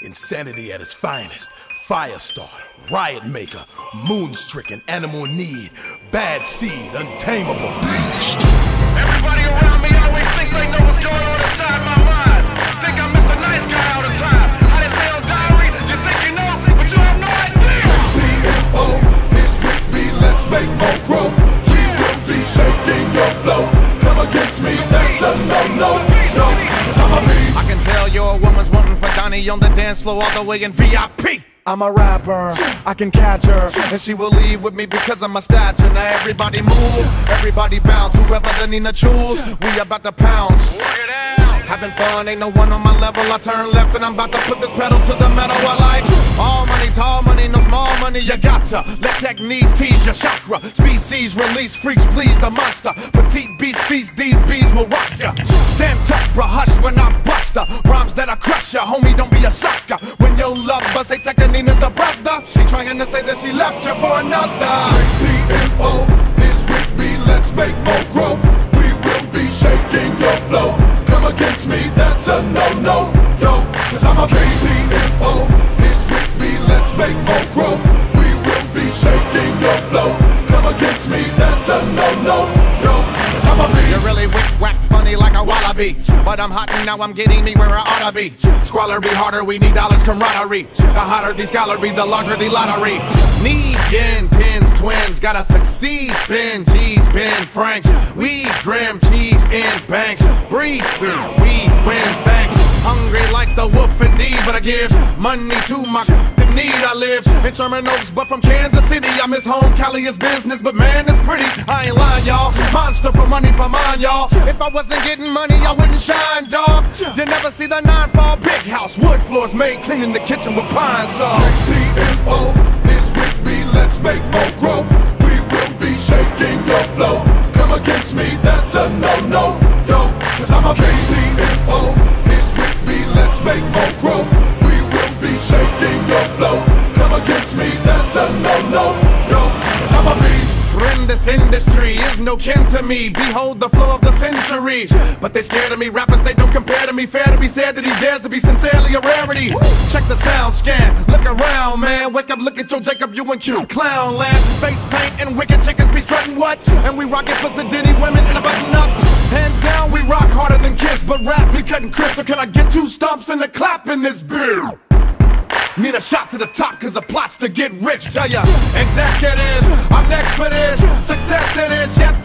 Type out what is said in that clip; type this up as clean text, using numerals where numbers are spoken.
Insanity at its finest. Firestarter, riot maker, moon-stricken, animal in need, bad seed, untamable. Everybody around me always think they know what's going on inside my mind. Think I'm Mr. Nice Guy all the time. I didn't say on diary, you think you know, but you have no idea. CMO is with me, let's make more growth. We will be shaking your flow. Come against me, that's a no-no. No, 'cause I'm a beast. I can tell your woman's wanting for Donnie on the dance floor all the way in VIP. I'm a rapper, I can catch her, and she will leave with me because of my stature. Now everybody move, everybody bounce, whoever the Nina choose, we about to pounce. Having fun, ain't no one on my level. I turn left and I'm about to put this pedal to the metal. I like all money, tall money, no small money. You gotcha. Let techniques tease your chakra. Species release, freaks please the monster. Petite beast feast, these bees will rock ya. Stand tough, bruh, hush when I bust her. Rhymes that I crush ya, homie, don't be a sucker. When your lover say Nina's a brother, she trying to say that she left you for another. CMO is with me, let's make more growth. We will be shaking your flow. Come against me, that's a no-no, yo, 'cause I'm a beast. CMO is with me, let's make more growth. We will be shaking your flow. Come against me, that's a no-no, yo, 'cause I'm a beast. You're really wick-wack funny like a wallaby, but I'm hot and now I'm getting me where I oughta be. Squalor be harder, we need dollars camaraderie. The hotter the scholarly, the larger the lottery. Need yen, tens, twins, gotta succeed. Spin, cheese, Ben Franks. We grim cheese in banks. Breathe soon, we win thanks. Hungry like the wolf indeed, but I give money to my need. I live in Sherman Oaks, but from Kansas City. I miss home, Cali is business, but man, it's pretty. I ain't lying, y'all. Monster for money for mine, y'all. If I wasn't getting money, I wouldn't shine, dog. You never see the 9-fall big house. Wood floors made, cleaning the kitchen with pine saw. CMO is with me, let's make more growth. We will be shaking your flow. Come against me, that's a no-no, yo, 'cause I'm a beast. CMO is with me, let's make more growth. We will be shaking your flow. Come against me, that's a no-no, yo, 'cause I'm a beast. In this industry is no kin to me. Behold the flow of the century. But they scared of me. Rappers, they don't compare to me. Fair to be said that he dares to be sincerely a rarity. Check the sound scan. Look around, man. Wake up, look at your Jacob, you and Q. Clown land. Face paint and wicked chickens be strutting what? And we rockin' pussy ditty women in the button-ups. Hands down, we rock harder than Kiss. But rap me cutting Chris. So can I get 2 stumps and a clap in this beer? Need a shot to the top, 'cause the plot's to get rich. Tell ya, executives, I'm next for this. Success it is, yet